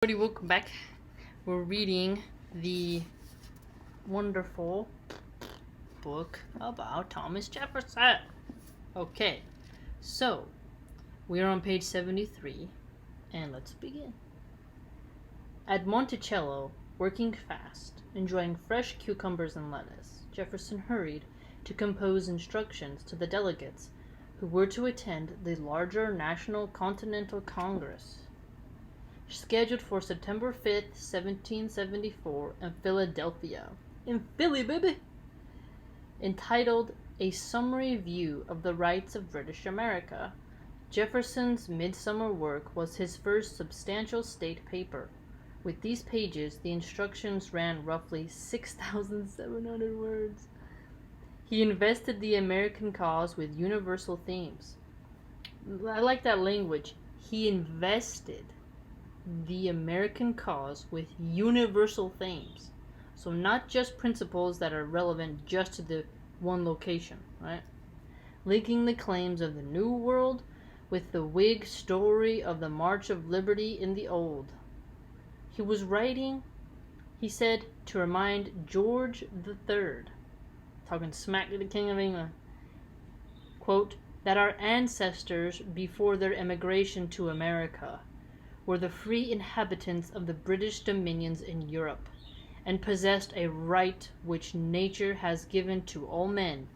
Everybody, welcome back. We're reading the wonderful book about Thomas Jefferson. Okay, so we are on page 73, and let's begin. At Monticello, working fast, enjoying fresh cucumbers and lettuce, Jefferson hurried to compose instructions to the delegates who were to attend the larger National Continental Congress, scheduled for September 5th, 1774, in Philadelphia. In Philly, baby! Entitled A Summary View of the Rights of British America, Jefferson's midsummer work was his first substantial state paper. With these pages, the instructions ran roughly 6,700 words. He invested the American cause with universal themes. I like that language. He invested the American cause with universal themes. So not just principles that are relevant just to the one location, right? Linking the claims of the New World with the Whig story of the March of Liberty in the Old. He was writing, he said, to remind George III, talking smack to the King of England, quote, that our ancestors before their emigration to America were the free inhabitants of the British dominions in Europe, and possessed a right which nature has given to all men,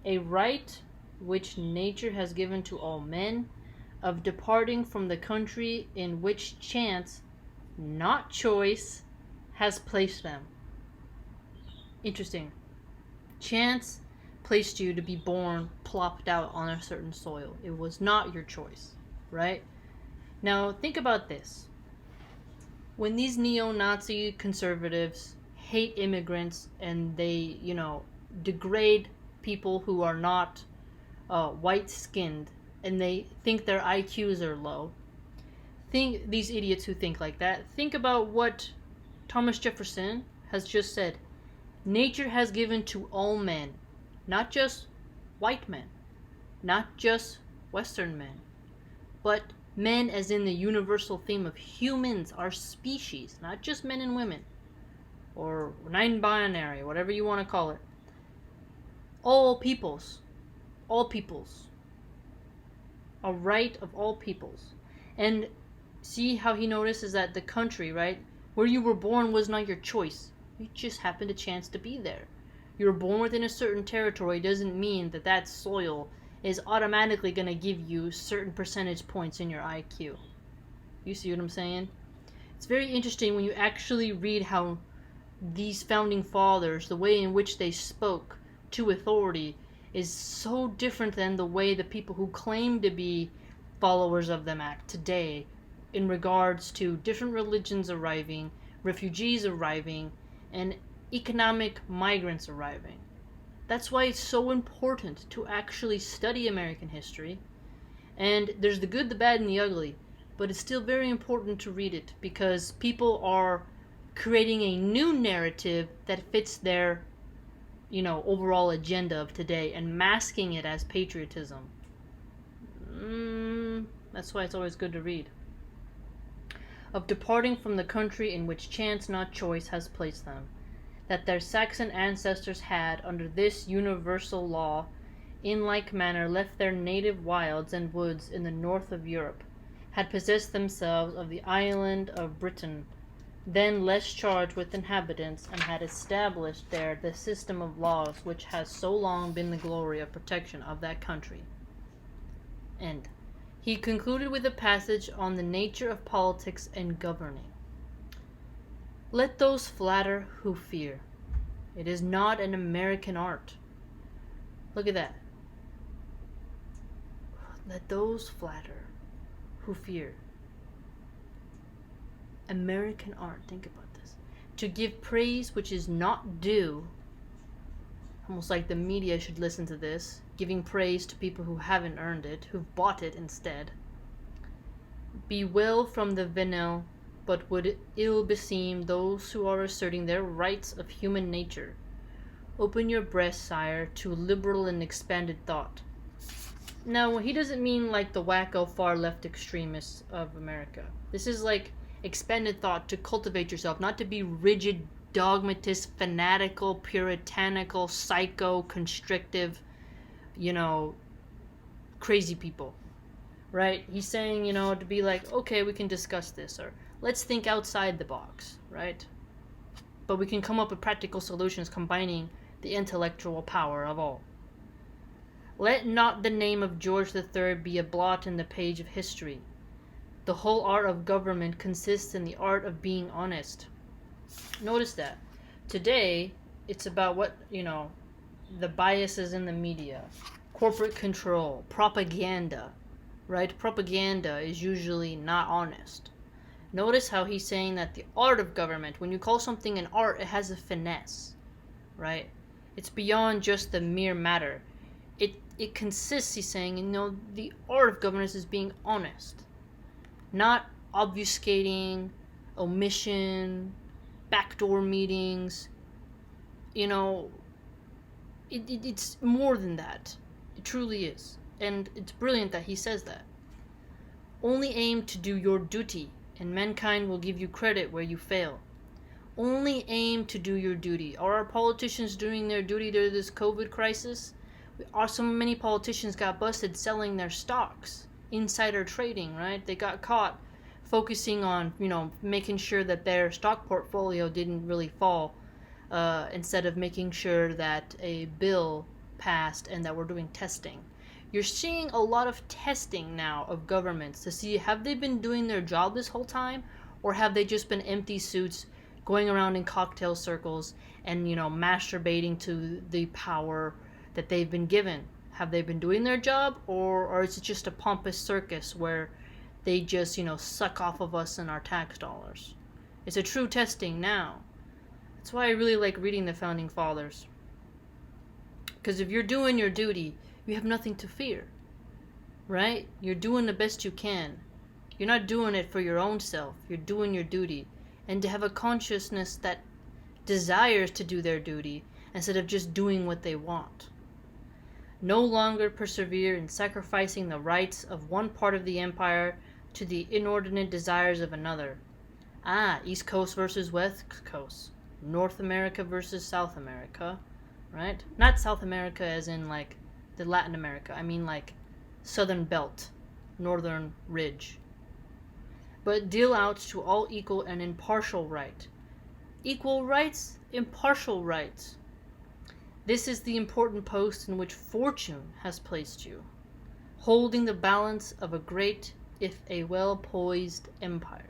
a right which nature has given to all men, of departing from the country in which chance, not choice, has placed them. Interesting. Chance placed you to be born plopped out on a certain soil. It was not your choice, right? Now, think about this. When these neo-Nazi conservatives hate immigrants and they, degrade people who are not white-skinned, and they think their IQs are low, these idiots who think like that, think about what Thomas Jefferson has just said. Nature has given to all men, not just white men, not just Western men, but men as in the universal theme of humans, our species, not just men and women, or non-binary, whatever you want to call it. All peoples. A right of all peoples. And see how he notices that the country, right, where you were born was not your choice. You just happened to chance to be there. You were born within a certain territory doesn't mean that that soil is automatically going to give you certain percentage points in your IQ. You see what I'm saying? It's very interesting when you actually read how these founding fathers, the way in which they spoke to authority, is so different than the way the people who claim to be followers of them act today in regards to different religions arriving, refugees arriving, and economic migrants arriving. That's why it's so important to actually study American history. And there's the good, the bad, and the ugly. But it's still very important to read it because people are creating a new narrative that fits their, overall agenda of today and masking it as patriotism. That's why it's always good to read. Of departing from the country in which chance, not choice, has placed them, that their Saxon ancestors had, under this universal law, in like manner left their native wilds and woods in the north of Europe, had possessed themselves of the island of Britain, then less charged with inhabitants, and had established there the system of laws which has so long been the glory of protection of that country. End. He concluded with a passage on the nature of politics and governing. Let those flatter who fear. It is not an American art. Look at that. Let those flatter who fear. American art. Think about this. To give praise which is not due. Almost like the media should listen to this. Giving praise to people who haven't earned it, who've bought it instead. Be well from the venal, but would ill beseem those who are asserting their rights of human nature. Open your breast, sire, to liberal and expanded thought. Now, he doesn't mean like the wacko far left extremists of America. This is like expanded thought to cultivate yourself, not to be rigid, dogmatist, fanatical, puritanical, psycho, constrictive, crazy people, right? He's saying, to be like, okay, we can discuss this, or let's think outside the box, right? But we can come up with practical solutions combining the intellectual power of all. Let not the name of George III be a blot in the page of history. The whole art of government consists in the art of being honest. Notice that. Today, it's about the biases in the media, corporate control, propaganda, right? Propaganda is usually not honest. Notice how he's saying that the art of government, when you call something an art, it has a finesse, right? It's beyond just the mere matter. It consists, he's saying, the art of governance is being honest, not obfuscating, omission, backdoor meetings. It's more than that. It truly is. And it's brilliant that he says that. Only aim to do your duty, and mankind will give you credit where you fail. Only aim to do your duty. Are our politicians doing their duty during this COVID crisis? So many politicians got busted selling their stocks, insider trading, right? They got caught focusing on, making sure that their stock portfolio didn't really fall, instead of making sure that a bill passed and that we're doing testing. You're seeing a lot of testing now of governments to see, have they been doing their job this whole time, or have they just been empty suits going around in cocktail circles and, masturbating to the power that they've been given? Have they been doing their job, or is it just a pompous circus where they just, suck off of us and our tax dollars? It's a true testing now. That's why I really like reading the Founding Fathers. Because if you're doing your duty, you have nothing to fear, right? You're doing the best you can. You're not doing it for your own self. You're doing your duty. And to have a consciousness that desires to do their duty instead of just doing what they want. No longer persevere in sacrificing the rights of one part of the empire to the inordinate desires of another. East Coast versus West Coast. North America versus South America, right? Not South America as in like the Latin America. I mean like Southern Belt, Northern Ridge. But deal out to all equal and impartial right. Equal rights, impartial rights. This is the important post in which fortune has placed you, holding the balance of a great, if a well-poised empire.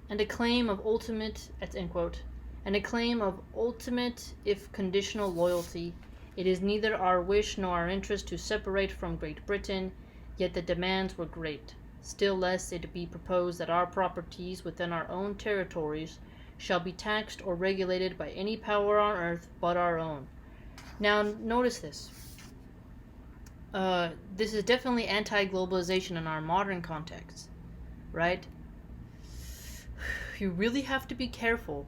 And a claim of ultimate, end quote, and a claim of ultimate, if conditional loyalty. It is neither our wish nor our interest to separate from Great Britain, yet the demands were great. Still less it be proposed that our properties within our own territories shall be taxed or regulated by any power on earth but our own. Now, notice this. This is definitely anti-globalization in our modern context, right? You really have to be careful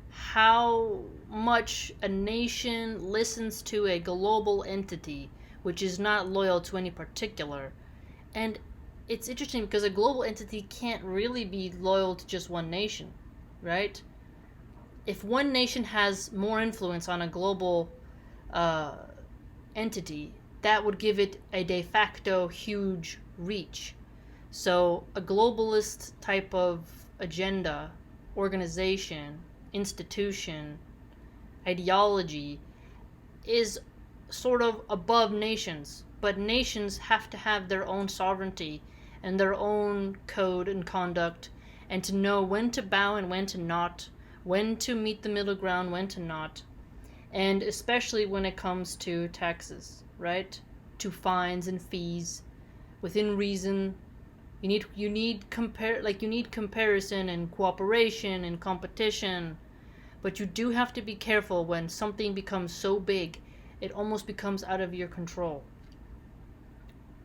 how much a nation listens to a global entity which is not loyal to any particular. And it's interesting because a global entity can't really be loyal to just one nation, right? If one nation has more influence on a global entity, that would give it a de facto huge reach. So a globalist type of agenda, organization, institution, ideology is sort of above nations, but nations have to have their own sovereignty and their own code and conduct, and to know when to bow and when to not, when to meet the middle ground, when to not, and especially when it comes to taxes, right? To fines and fees, within reason. You need comparison and cooperation and competition, but you do have to be careful when something becomes so big, it almost becomes out of your control.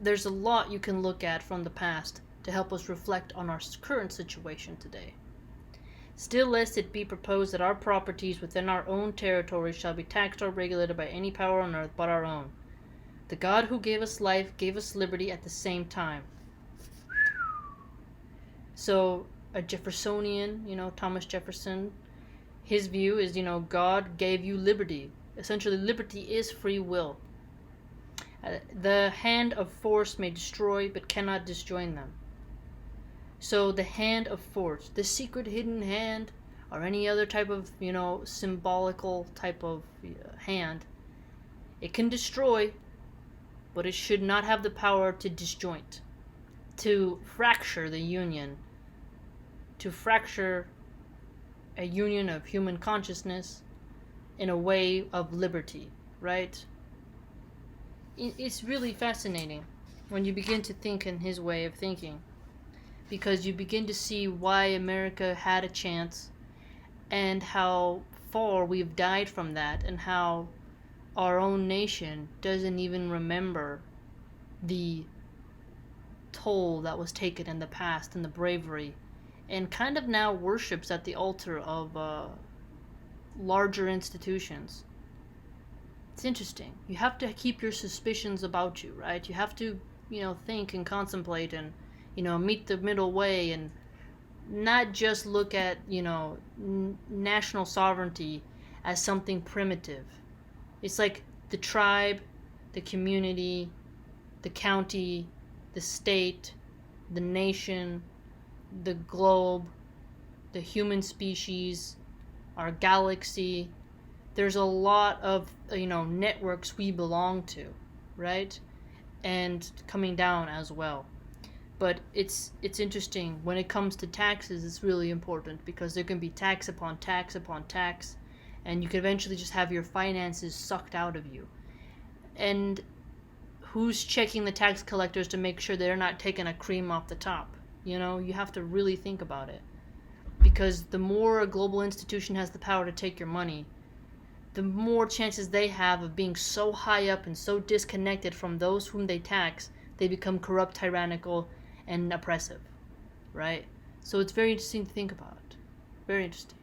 There's a lot you can look at from the past to help us reflect on our current situation today. Still lest it be proposed that our properties within our own territory shall be taxed or regulated by any power on earth but our own. The God who gave us life gave us liberty at the same time. So a Jeffersonian, Thomas Jefferson, his view is, God gave you liberty. Essentially, liberty is free will. The hand of force may destroy but cannot disjoin them. So the hand of force, the secret hidden hand, or any other type of, symbolical type of hand, it can destroy, but it should not have the power to disjoint, to fracture the union, to fracture a union of human consciousness in a way of liberty, right? It's really fascinating when you begin to think in his way of thinking, because you begin to see why America had a chance and how far we've died from that, and how our own nation doesn't even remember the toll that was taken in the past and the bravery, and kind of now worships at the altar of larger institutions. It's interesting. You have to keep your suspicions about you, right? You have to, think and contemplate and, meet the middle way, and not just look at, national sovereignty as something primitive. It's like the tribe, the community, the county, the state, the nation, the globe, the human species, our galaxy. There's a lot of, networks we belong to, right? And coming down as well. But it's interesting. When it comes to taxes, it's really important, because there can be tax upon tax upon tax, and you could eventually just have your finances sucked out of you. And who's checking the tax collectors to make sure they're not taking a cream off the top? You have to really think about it. Because the more a global institution has the power to take your money, the more chances they have of being so high up and so disconnected from those whom they tax, they become corrupt, tyrannical, and oppressive, right? So it's very interesting to think about. Very interesting.